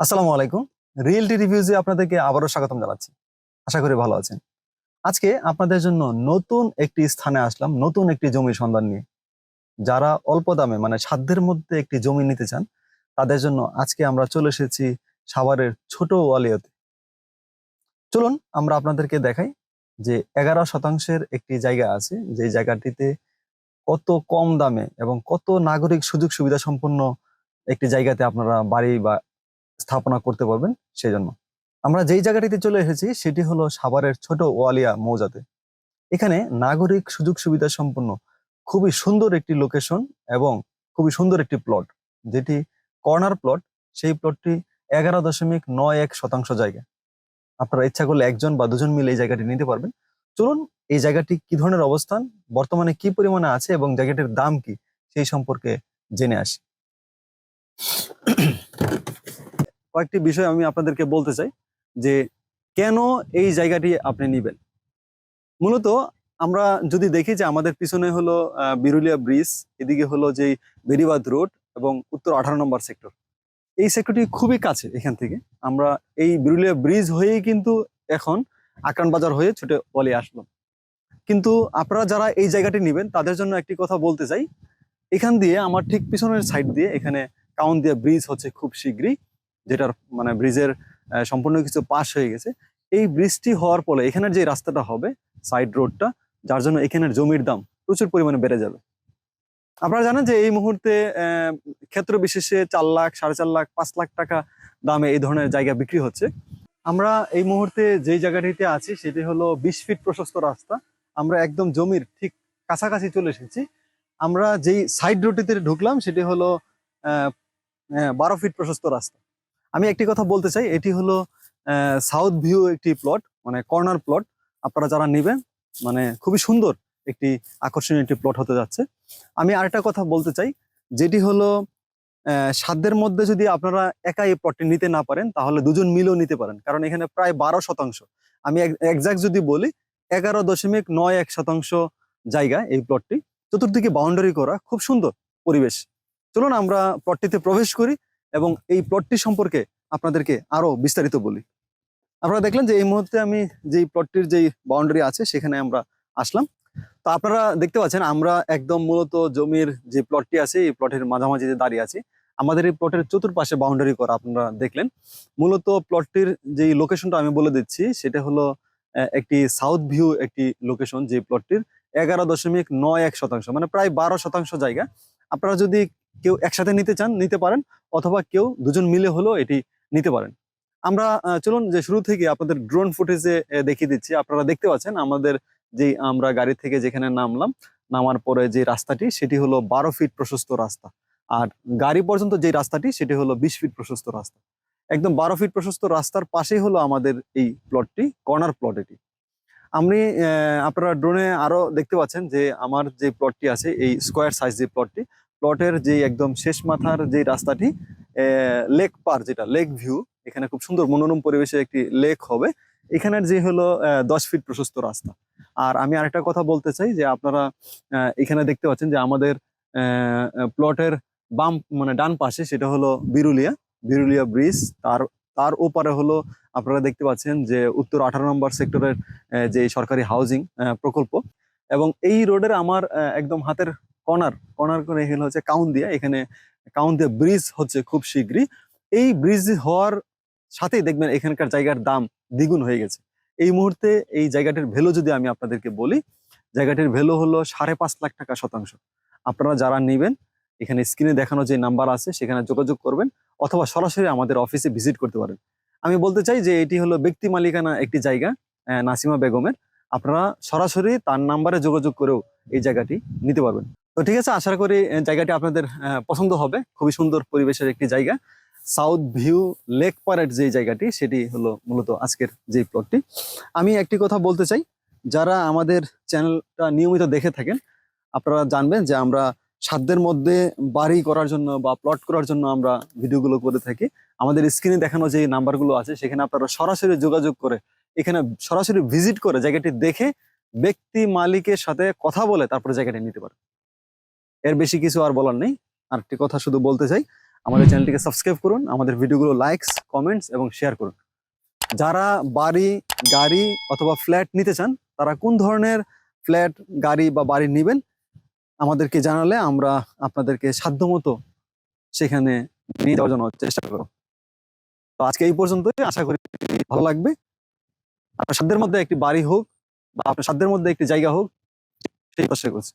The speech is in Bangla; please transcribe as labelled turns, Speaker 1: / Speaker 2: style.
Speaker 1: আসসালামু আলাইকুম। রিয়েলটি রিভিউজে আপনাদেরকে আবারও স্বাগতম জানাচ্ছি। আশা করি ভালো আছেন। আজকে আপনাদের জন্য নতুন একটি স্থানে আসলাম, নতুন একটি জমির সন্ধান নিয়ে। যারা অল্প দামে মানে সাধ্যের মধ্যে একটি জমি নিতে চান, তাদের জন্য আজকে আমরা চলে এসেছি সাভারের ছোট ওয়ালিয়াতে। চলুন আমরা আপনাদেরকে দেখাই যে 11% একটি জায়গা আছে, যে জায়গাটিতে কত কম দামে এবং কত নাগরিক সুযোগ সুবিধা সম্পন্ন একটি জায়গাতে আপনারা বাড়ি বা স্থাপনা করতে পারবেন সেই জন্য। আমরা যেই জায়গাটিতে চলে এসেছি সেটি হলো সাভারের ছোট ওয়ালিয়া মৌজাতে। এখানে নাগরিক সুযোগ সুবিধা সম্পন্ন খুবই সুন্দর একটি লোকেশন এবং খুবই সুন্দর একটি প্লট, যেটি কর্নার প্লট। সেই প্লটটি 11.91% জায়গা। আপনারা ইচ্ছা করলে একজন বা দুজন মিলে এই জায়গাটি নিতে পারবেন। চলুন এই জায়গাটি কি ধরনের অবস্থান, বর্তমানে কি পরিমাণে আছে এবং জায়গাটির দাম কি সেই সম্পর্কে জেনে আসি। কয়েকটি বিষয় আমি আপনাদেরকে বলতে চাই যে কেন এই জায়গাটি আপনি নিবেন। মূলত আমরা যদি দেখি যে আমাদের পিছনে হলো বিরুলিয়া ব্রিজ, এদিকে হলো যে বেড়িবাঁধ রোড এবং উত্তর 18 নম্বর সেক্টর। এই সেক্টরটি খুবই কাছে এখান থেকে। আমরা এই বিরুলিয়া ব্রিজ হয়েই কিন্তু এখন আকরান বাজার হয়ে ছুটে ওয়ালি আসলাম। কিন্তু আপনারা যারা এই জায়গাটি নেবেন তাদের জন্য একটি কথা বলতে চাই, এখান দিয়ে আমার ঠিক পিছনের সাইড দিয়ে এখানে কাউন্দিয়া ব্রিজ হচ্ছে খুব শীঘ্রই, যেটার মানে ব্রিজের সম্পূর্ণ কিছু পাশ হয়ে গেছে। এই ব্রিজটি হওয়ার ফলে এখানের যে রাস্তাটা হবে সাইড রোডটা, যার জন্য এখানের জমির দাম প্রচুর পরিমাণে বেড়ে যাবে। আপনারা জানেন যে এই মুহূর্তে ক্ষেত্র বিশেষে 4 লাখ, 4.5 লাখ, 5 লাখ টাকা দামে এই ধরনের জায়গা বিক্রি হচ্ছে। আমরা এই মুহূর্তে যেই জায়গাটিতে আছি সেটি হলো 20 ফিট প্রশস্ত রাস্তা। আমরা একদম জমির ঠিক কাছাকাছি চলে এসেছি। আমরা যেই সাইড রোডটিতে ঢুকলাম সেটি হলো 12 ফিট প্রশস্ত রাস্তা। আমি একটি কথা বলতে চাই, এটি হলো সাউথ ভিউ একটি প্লট, মানে কর্নার প্লট। আপনারা যারা নেবেন মানে খুবই সুন্দর একটি আকর্ষণীয় একটি প্লট হতে যাচ্ছে। আমি আরেকটা কথা বলতে চাই, যেটি হলো সাধ্যের মধ্যে যদি আপনারা একা এই প্লটটি নিতে না পারেন তাহলে দুজন মিলেও নিতে পারেন, কারণ এখানে প্রায় 12%, আমি এক্সাক্ট যদি বলি 11.91% জায়গা এই প্লটটি। চতুর্দিকে বাউন্ডারি করা, খুব সুন্দর পরিবেশ। চলুন আমরা প্লটটিতে প্রবেশ করি এবং এই প্লটটি সম্পর্কে আপনাদেরকে আরো বিস্তারিত বলি। আপনারা দেখলেন যে এই মুহূর্তে আমি যেই প্লটটির যেই বাউন্ডারি আছে সেখানে আমরা আসলাম। তো আপনারা দেখতে পাচ্ছেন আমরা একদম মূলত জমির যে প্লটটি আছে এই প্লটের মাঝামাঝিতে দাঁড়িয়ে আছি। আমাদের এই প্লটের চতুর্পাশে বাউন্ডারি করা আপনারা দেখলেন। মূলত প্লটটির যেই লোকেশনটা আমি বলে দিচ্ছি সেটা হলো একটি সাউথ ভিউ একটি লোকেশন, যে প্লটটির 11.91%, মানে প্রায় 12% জায়গা। আপনারা যদি কেউ একসাথে নিতে চান নিতে পারেন, অথবা কেউ দুজন মিলে হলেও এটি নিতে পারেন। আমরা চলুন যে শুরু থেকে আপনাদের ড্রোন ফুটেজে দেখিয়ে দিচ্ছি। আপনারা দেখতে পাচ্ছেন আমাদের যে আমরা গাড়ি থেকে যেখানে নামলাম, নামার পরে যে রাস্তাটি সেটি হলো 12 ফিট প্রশস্ত রাস্তা, আর গাড়ি পর্যন্ত যে রাস্তাটি সেটি হলো 20 ফিট প্রশস্ত রাস্তা। একদম 12 ফিট প্রশস্ত রাস্তার পাশেই হলো আমাদের এই প্লটটি, কর্নার প্লট এটি। আমি আপনারা ড্রোনে আরো দেখতে পাচ্ছেন যে আমার যে প্লটটি আছে এই স্কোয়ার সাইজ যে প্লটটি, প্লটের যে একদম শেষ মাথার যে রাস্তাটি লেক পার, যেটা লেক ভিউ, এখানে খুব সুন্দর মনোরম পরিবেশে একটি লেক হবে। এখানের যে হলো 10 ফিট প্রশস্ত রাস্তা। আর আমি আরেকটা কথা বলতে চাই যে আপনারা এখানে দেখতে পাচ্ছেন যে আমাদের প্লটের বাম মানে ডান পাশে সেটা হলো বিরুলিয়া, বিরুলিয়া ব্রিজ। তার তার ওপারে হলো আপনারা দেখতে পাচ্ছেন যে উত্তর 18 নম্বর সেক্টরের যে সরকারি হাউজিং প্রকল্প। এবং এই রোডের আমার একদম হাতের কর্নার কর্নার করে এখানে হচ্ছে কাউন্দিয়া, এখানে কাউন্দিয়া ব্রিজ হচ্ছে খুব শীঘ্রই। এই ব্রিজ হওয়ার সাথেই দেখবেন এখানকার জায়গার দাম দ্বিগুণ হয়ে গেছে। এই মুহূর্তে এই জায়গাটির ভ্যালু যদি আমি আপনাদেরকে বলি, জায়গাটির ভ্যালু হলো 5.5 লাখ টাকা শতাংশ। আপনারা যারা নেবেন এখানে স্ক্রিনে দেখানো যে নাম্বার আছে সেখানে যোগাযোগ করবেন, অথবা সরাসরি আমাদের অফিসে ভিজিট করতে পারেন। আমি বলতে চাই যে এটি হলো ব্যক্তি মালিকানা একটি জায়গা, নাসিমা বেগমের। আপনারা সরাসরি তার নাম্বারে যোগাযোগ করেও এই জায়গাটি নিতে পারবেন। তো ঠিক আছে, আশা করি জায়গাটি আপনাদের পছন্দ হবে। খুবই সুন্দর পরিবেশের একটি জায়গা। সাউথ ভিউ লেক পারের যে জায়গাটি সেটি হলো মূলত আজকের যে প্লটটি। আমি একটি কথা বলতে চাই, যারা আমাদের চ্যানেলটা নিয়মিত দেখে থাকেন আপনারা জানবেন যে আমরা সাধ্যের মধ্যে বাড়ি করার জন্য বা প্লট করার জন্য আমরা ভিডিওগুলো করে থাকি। আমাদের স্ক্রিনে দেখানো যে নাম্বারগুলো আছে সেখানে আপনারা সরাসরি যোগাযোগ করে এখানে সরাসরি ভিজিট করে জায়গাটি দেখে ব্যক্তি মালিকের সাথে কথা বলে তারপরে জায়গাটি নিতে পারেন। এর বেশি কিছু আর বলার নেই। আর একটি কথা শুধু বলতে চাই, আমাদের চ্যানেলটিকে সাবস্ক্রাইব করুন, আমাদের ভিডিওগুলো লাইকস, কমেন্টস এবং শেয়ার করুন। যারা বাড়ি, গাড়ি অথবা ফ্ল্যাট নিতে চান, তারা কোন ধরনের ফ্ল্যাট, গাড়ি বা বাড়ি নেবেন আমাদেরকে জানালে আমরা আপনাদেরকে সাধ্যমতো সেখানে নিয়ে যাওয়ার জন্য চেষ্টা করব। তো আজকে এই পর্যন্তই, আশা করি ভালো লাগবে। আপনার সাধ্যের মধ্যে একটি বাড়ি হোক বা আপনার সাধ্যের মধ্যে একটি জায়গা হোক, সেই প্রচেষ্টা করছি।